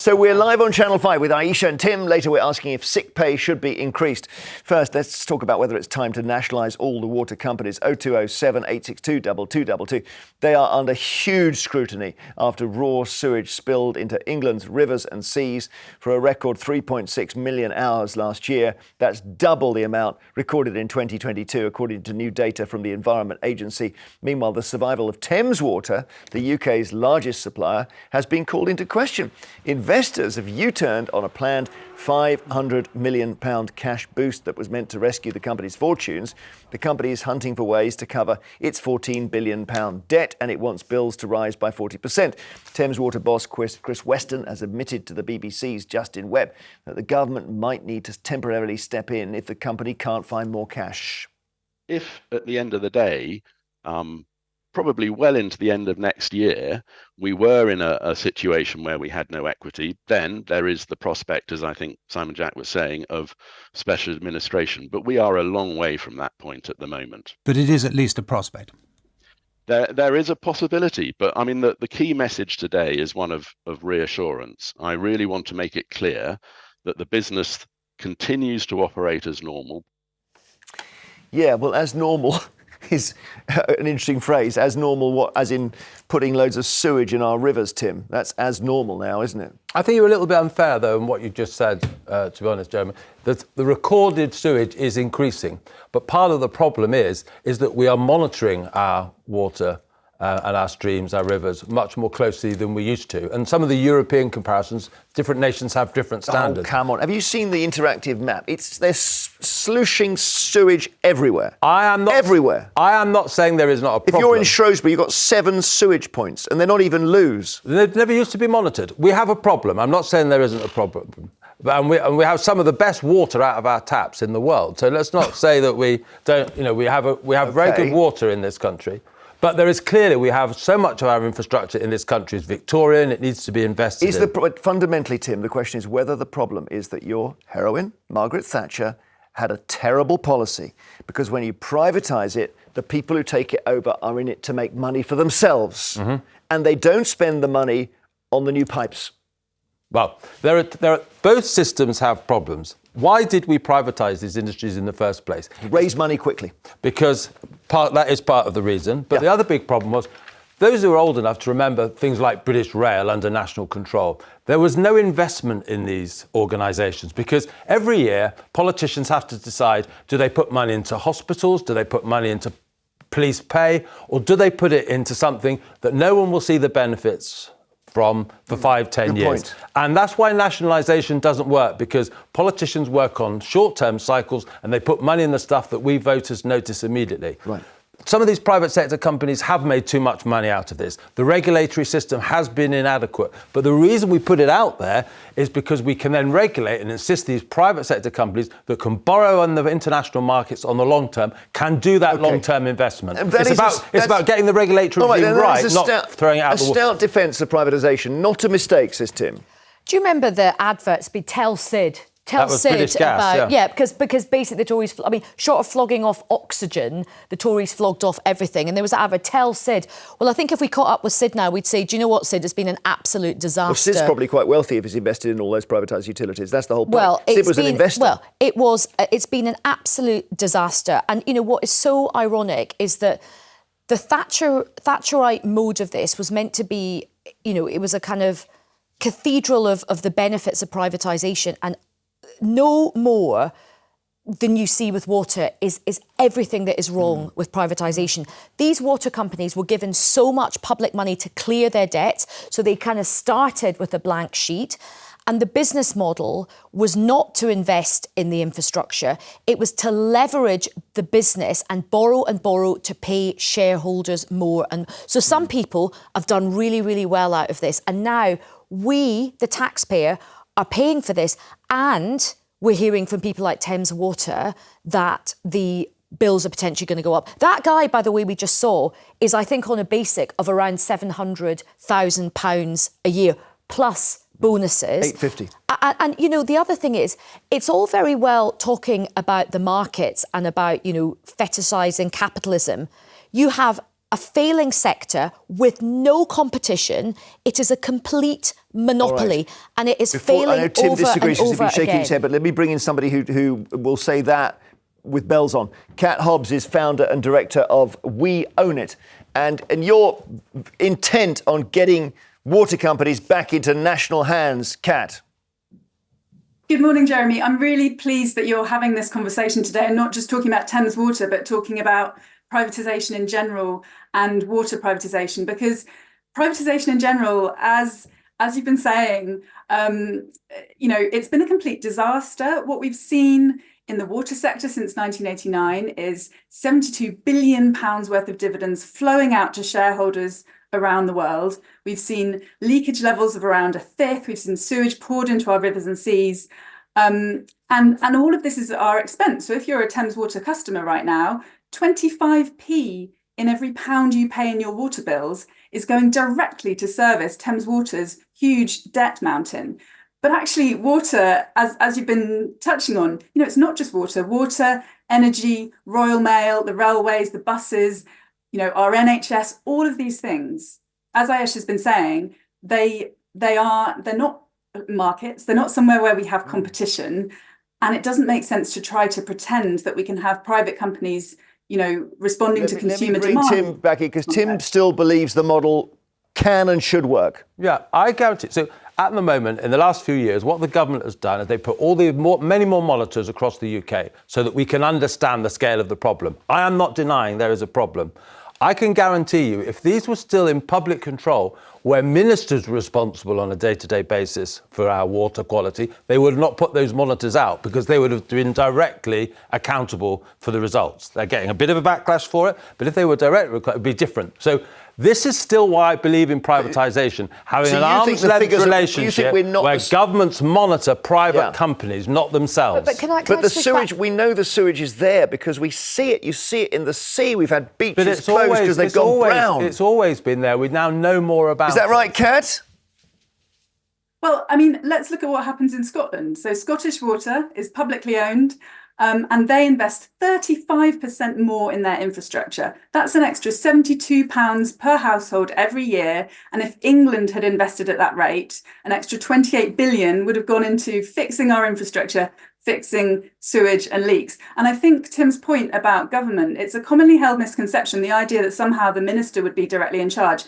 So we're live on Channel 5 with Ayesha and Tim. Later we're asking if sick pay should be increased. First, let's talk about whether it's time to nationalise all the water companies. 0207 862 2222. They are under huge scrutiny after raw sewage spilled into England's rivers and seas for a record 3.6 million hours last year. That's double the amount recorded in 2022, according to new data from the Environment Agency. Meanwhile, the survival of Thames Water, the UK's largest supplier, has been called into question. Investors have U-turned on a planned £500 million cash boost that was meant to rescue the company's fortunes. The company is hunting for ways to cover its £14 billion debt, and it wants bills to rise by 40%. Thames Water boss Chris Weston has admitted to the BBC's Justin Webb that the government might need to temporarily step in if the company can't find more cash. If at the end of the day, probably well into the end of next year, we were in a situation where we had no equity, then there is the prospect, as I think Simon Jack was saying, of special administration. But we are a long way from that point at the moment. But it is at least a prospect. There is a possibility, but I mean, the key message today is one of reassurance. I really want to make it clear that the business continues to operate as normal. Yeah, well, as normal is an interesting phrase. As normal, what? As in putting loads of sewage in our rivers, Tim? That's as normal now, isn't it? I think you're a little bit unfair, though, in what you just said, to be honest, Jeremy. That the recorded sewage is increasing. But part of the problem is that we are monitoring our water and our streams, our rivers, much more closely than we used to. And some of the European comparisons, different nations have different standards. Oh, come on. Have you seen the interactive map? They're slushing sewage everywhere. Everywhere. I am not saying there is not a problem. If you're in Shrewsbury, you've got 7 sewage points, and they're not even loose. They never used to be monitored. We have a problem. I'm not saying there isn't a problem. And we have some of the best water out of our taps in the world. So let's not say that we don't, we have very good water in this country. But there is clearly, we have so much of our infrastructure in this country is Victorian, it needs to be invested in. Fundamentally, Tim, the question is whether the problem is that your heroine, Margaret Thatcher, had a terrible policy. Because when you privatise it, the people who take it over are in it to make money for themselves. Mm-hmm. And they don't spend the money on the new pipes. Well, both systems have problems. Why did we privatise these industries in the first place? Raise money quickly. Because that is part of the reason. But the other big problem was, those who are old enough to remember things like British Rail under national control, there was no investment in these organisations because every year politicians have to decide, do they put money into hospitals, do they put money into police pay, or do they put it into something that no one will see the benefits from for 5-10 years. Point. And that's why nationalisation doesn't work, because politicians work on short-term cycles and they put money in the stuff that we voters notice immediately. Right. Some of these private sector companies have made too much money out of this. The regulatory system has been inadequate. But the reason we put it out there is because we can then regulate and insist these private sector companies that can borrow on the international markets on the long term can do that long-term investment. It's about getting the regulatory regime right, not throwing it out the window. A stout defence of privatisation, not a mistake, says Tim. Do you remember the adverts be Tell Sid? That was British Gas, because basically the Tories, short of flogging off oxygen, the Tories flogged off everything. And there was that advert, Tell Sid. Well, I think if we caught up with Sid now, we'd say, do you know what, Sid? It's been an absolute disaster. Well, Sid's probably quite wealthy if he's invested in all those privatised utilities. That's the whole point. Well, Sid was an investor. Well, it's been an absolute disaster. And, what is so ironic is that the Thatcherite mode of this was meant to be, it was a kind of cathedral of the benefits of privatisation, and no more than you see with water is everything that is wrong with privatisation. These water companies were given so much public money to clear their debts, so they kind of started with a blank sheet. And the business model was not to invest in the infrastructure. It was to leverage the business and borrow to pay shareholders more. And so some people have done really, really well out of this. And now we, the taxpayer, are paying for this, and we're hearing from people like Thames Water that the bills are potentially going to go up. That guy, by the way, we just saw, is, I think, on a basic of around £700,000 a year, plus bonuses. 850. And, the other thing is, it's all very well talking about the markets and about, fetishising capitalism. You have a failing sector with no competition. It is a complete monopoly, and it is failing I know Tim over disagrees, and he's over shaking again. his head, but let me bring in somebody who will say that with bells on. Kat Hobbs is founder and director of We Own It, and you're intent on getting water companies back into national hands. Kat. Good morning, Jeremy. I'm really pleased that you're having this conversation today and not just talking about Thames Water, but talking about privatisation in general and water privatisation, because privatisation in general, as you've been saying, it's been a complete disaster. What we've seen in the water sector since 1989 is £72 billion worth of dividends flowing out to shareholders around the world. We've seen leakage levels of around a fifth. We've seen sewage poured into our rivers and seas. And all of this is at our expense. So if you're a Thames Water customer right now, 25p in every pound you pay in your water bills is going directly to service Thames Water's huge debt mountain. But actually, water, as you've been touching on, it's not just water, energy, Royal Mail, the railways, the buses, our NHS, all of these things, as Ayesha's been saying, they're not markets, they're not somewhere where we have competition. And it doesn't make sense to try to pretend that we can have private companies, responding to consumer demand. Let me bring Tim back in, because Tim still believes the model can and should work. Yeah, I guarantee. So at the moment, in the last few years, what the government has done is they put many more monitors across the UK so that we can understand the scale of the problem. I am not denying there is a problem. I can guarantee you, if these were still in public control, where ministers were responsible on a day-to-day basis for our water quality, they would not put those monitors out because they would have been directly accountable for the results. They're getting a bit of a backlash for it, but if they were directly, it would be different. So this is still why I believe in privatisation, having an arm's length relationship where governments monitor private companies, not themselves. But the sewage, we know the sewage is there because we see it. You see it in the sea. We've had beaches closed because they've gone brown. It's always been there. We now know more about it. Is that right, Kat? Well, let's look at what happens in Scotland. So Scottish Water is publicly owned, and they invest 35% more in their infrastructure. That's an extra £72 per household every year. And if England had invested at that rate, an extra 28 billion would have gone into fixing our infrastructure, fixing sewage and leaks. And I think Tim's point about government, it's a commonly held misconception, the idea that somehow the minister would be directly in charge.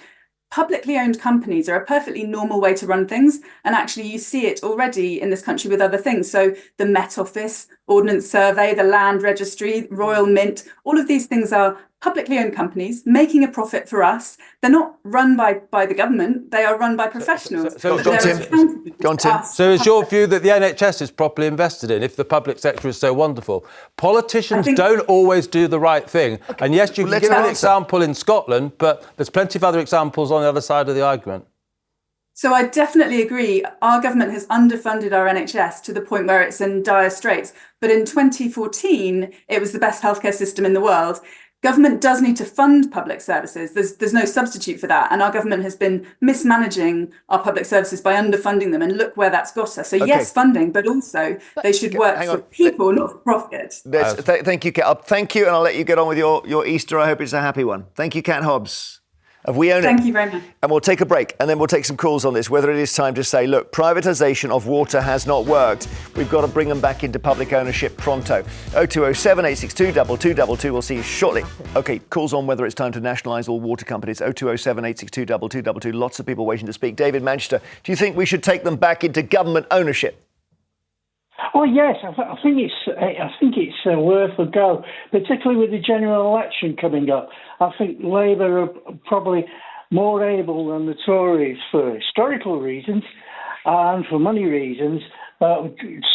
Publicly owned companies are a perfectly normal way to run things. And actually, you see it already in this country with other things. So the Met Office, Ordnance Survey, the Land Registry, Royal Mint, all of these things are publicly owned companies making a profit for us. They're not run by the government. They are run by professionals. Go on, Tim. So is your view that the NHS is properly invested in if the public sector is so wonderful? Politicians don't always do the right thing. Okay. And yes, you can give an example in Scotland, but there's plenty of other examples on the other side of the argument. So I definitely agree. Our government has underfunded our NHS to the point where it's in dire straits. But in 2014, it was the best healthcare system in the world. Government does need to fund public services. There's no substitute for that. And our government has been mismanaging our public services by underfunding them. And look where that's got us. So yes, funding, but also they should work for people, not for profit. Thank you, Kat. Thank you, and I'll let you get on with your Easter. I hope it's a happy one. Thank you, Kat Hobbs. We Own It. Thank you very much. And we'll take a break, and then we'll take some calls on this, whether it is time to say, look, privatisation of water has not worked. We've got to bring them back into public ownership pronto. 0207 862 2222. We'll see you shortly. OK, calls on whether it's time to nationalise all water companies. 0207 862 2222. Lots of people waiting to speak. David Manchester, do you think we should take them back into government ownership? Oh yes, I think it's worth a go, particularly with the general election coming up. I think Labour are probably more able than the Tories, for historical reasons and for money reasons,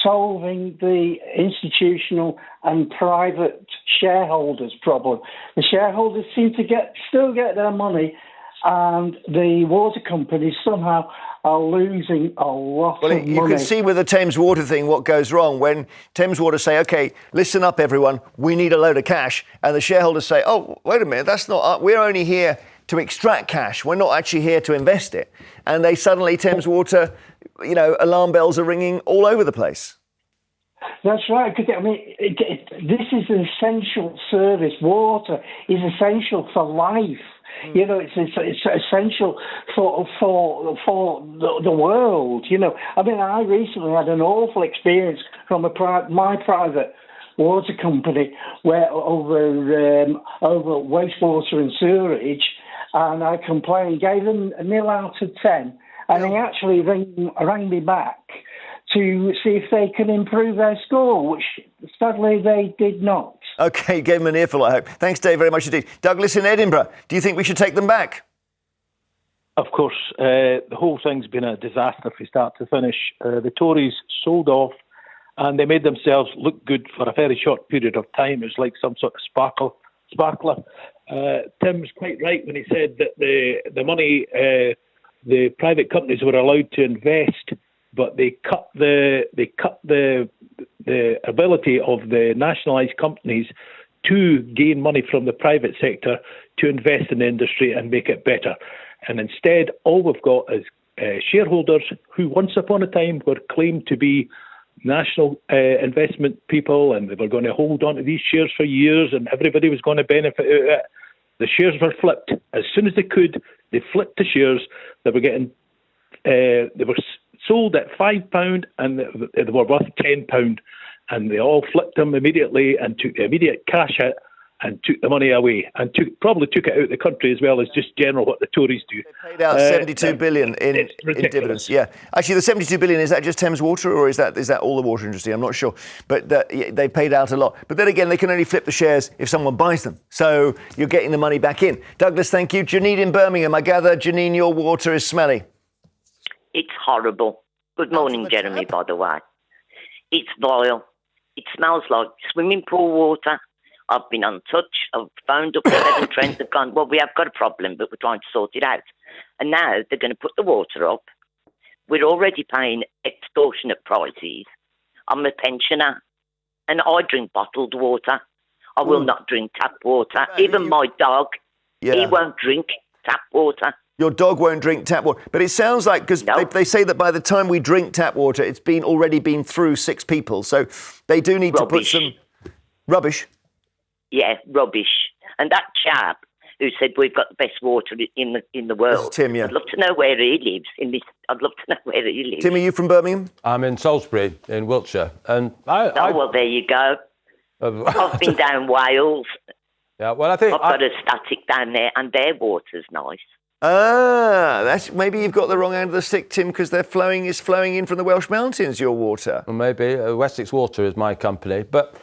solving the institutional and private shareholders problem. The shareholders seem to still get their money, and the water companies somehow are losing a lot of money. You can see with the Thames Water thing what goes wrong when Thames Water say, OK, listen up, everyone, we need a load of cash. And the shareholders say, oh, wait a minute, that's not, we're only here to extract cash. We're not actually here to invest it. And they suddenly, Thames Water, alarm bells are ringing all over the place. That's right, because this is an essential service. Water is essential for life. You know, it's essential for the world. You know, I mean, I recently had an awful experience from my private water company where over wastewater and sewerage, and I complained, gave them a 0 out of 10, and they actually rang me back to see if they could improve their score, which sadly they did not. OK, gave them an earful, I hope. Thanks, Dave, very much indeed. Douglas in Edinburgh, do you think we should take them back? Of course. The whole thing's been a disaster from start to finish. The Tories sold off and they made themselves look good for a very short period of time. It was like some sort of sparkler. Tim's quite right when he said that the money the private companies were allowed to invest, but they cut the ability of the nationalised companies to gain money from the private sector to invest in the industry and make it better. And instead, all we've got is shareholders who once upon a time were claimed to be national investment people, and they were going to hold on to these shares for years and everybody was going to benefit out of it. The shares were flipped. As soon as they could, they flipped the shares. They were sold at £5 and they were worth £10, and they all flipped them immediately and took the immediate cash hit and took the money away and probably took it out of the country as well as just general what the Tories do. They paid out 72 billion in dividends. Yeah, actually, the 72 billion, is that just Thames Water or is that all the water industry? I'm not sure, but they paid out a lot. But then again, they can only flip the shares if someone buys them, so you're getting the money back in. Douglas, thank you. Janine in Birmingham, I gather, Janine, your water is smelly. It's horrible. Good morning, Jeremy, by the way. It's vile. It smells like swimming pool water. I've been on touch. I've phoned up the Devon Trent. They've gone, well, we have got a problem, but we're trying to sort it out. And now they're going to put the water up. We're already paying extortionate prices. I'm a pensioner, and I drink bottled water. I will not drink tap water. Even my dog, he won't drink tap water. Your dog won't drink tap water. But it sounds like, because they say that by the time we drink tap water, it's already been through 6 people. So they do need to put some rubbish. Yeah, rubbish. And that chap who said we've got the best water in the world. This is Tim, yeah. I'd love to know where he lives. I'd love to know where he lives. Tim, are you from Birmingham? I'm in Salisbury, in Wiltshire. And well, there you go. I've been down Wales. Yeah, well, I think I've got a static down there, and their water's nice. That's maybe you've got the wrong end of the stick, Tim, because they're flowing in from the Welsh mountains, your water. Well, maybe. Wessex Water is my company. But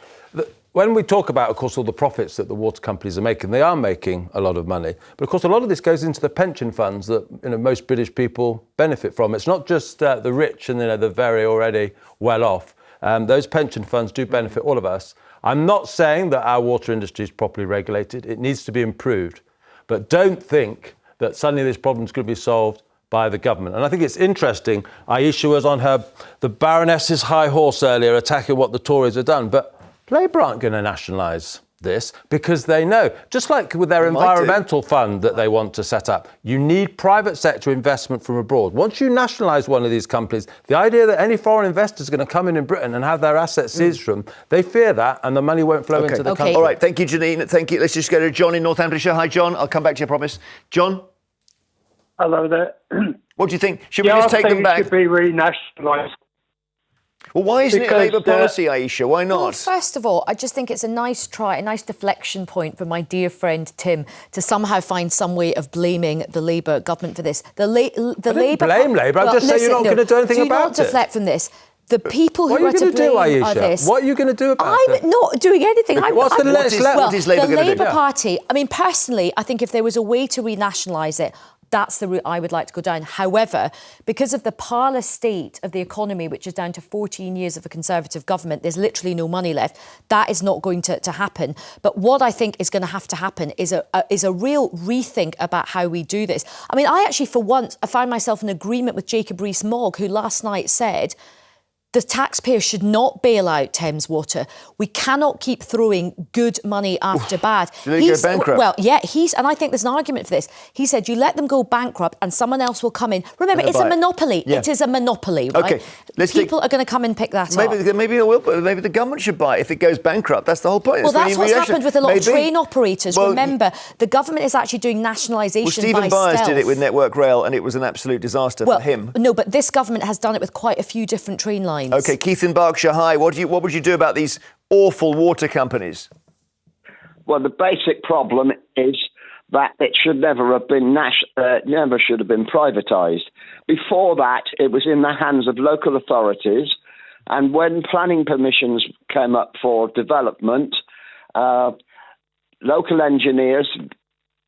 when we talk about, of course, all the profits that the water companies are making, they are making a lot of money. But, of course, a lot of this goes into the pension funds that most British people benefit from. It's not just the rich and the very already well off. Those pension funds do benefit all of us. I'm not saying that our water industry is properly regulated. It needs to be improved. But don't think that suddenly this problem is going to be solved by the government. And I think it's interesting, Ayesha was on the Baroness's high horse earlier attacking what the Tories have done, but Labour aren't going to nationalise this because they know, just like with their environmental fund that they want to set up, you need private sector investment from abroad. Once you nationalise one of these companies, the idea that any foreign investor is going to come in Britain and have their assets seized from, they fear that and the money won't flow into the country. All right, thank you, Janine. Thank you. Let's just go to John in Northamptonshire. Hi, John. I'll come back to you, I promise. John? Hello there. What do you think? Should we just take them back? It should be renationalised. Well, why isn't it Labour policy, Ayesha? Why not? Well, first of all, I just think it's a nice try, a nice deflection point for my dear friend Tim to somehow find some way of blaming the Labour government for this. I didn't blame Labour. I'm just saying you're not going to do anything about it. Do not deflect from this. The people who are to blame are this. What are you going to do about it? I'm not doing anything. What is Labour going to do? The Labour Party, I mean, personally, I think if there was a way to renationalise it, that's the route I would like to go down. However, because of the parlous state of the economy, which is down to 14 years of a Conservative government, there's literally no money left. That is not going to happen. But what I think is going to have to happen is a real rethink about how we do this. I mean, I actually, for once, I found myself in agreement with Jacob Rees-Mogg, who last night said the taxpayer should not bail out Thames Water. We cannot keep throwing good money after bad. Did they go bankrupt? Well, yeah, and I think there's an argument for this. He said you let them go bankrupt and someone else will come in. Remember, it's a monopoly. Yeah. It is a monopoly, right? Okay, People are going to come and pick that up. Maybe they will, but maybe the government should buy it if it goes bankrupt. That's the whole point. Well, that's what's happened with a lot of train operators. Well, remember, the government is actually doing nationalisation Stephen Byers did it with Network Rail and it was an absolute disaster for him. No, but this government has done it with quite a few different train lines. OK, Keith in Berkshire, hi. What would you do about these awful water companies? Well, the basic problem is that it should never have been never should have been privatised. Before that, it was in the hands of local authorities, and when planning permissions came up for development, local engineers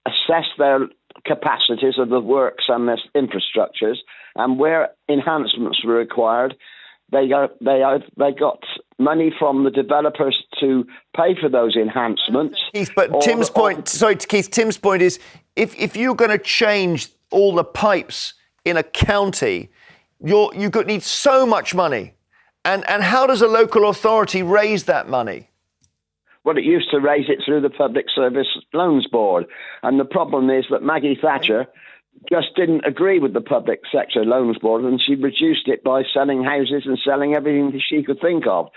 assessed their capacities of the works and their infrastructures, and where enhancements were required, they got money from the developers to pay for those enhancements. Keith, but Tim's point is if you're going to change all the pipes in a county, you need so much money. And how does a local authority raise that money? Well, it used to raise it through the Public Service Loans Board. And the problem is that Maggie Thatcher just didn't agree with the Public Sector Loans Board, and she reduced it by selling houses and selling everything that she could think of.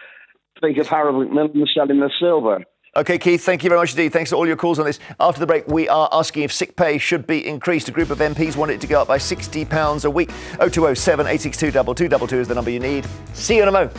Think of Harold Macmillan selling the silver. OK, Keith, thank you very much indeed. Thanks for all your calls on this. After the break, we are asking if sick pay should be increased. A group of MPs want it to go up by £60 a week. 0207 862 2222 is the number you need. See you in a moment.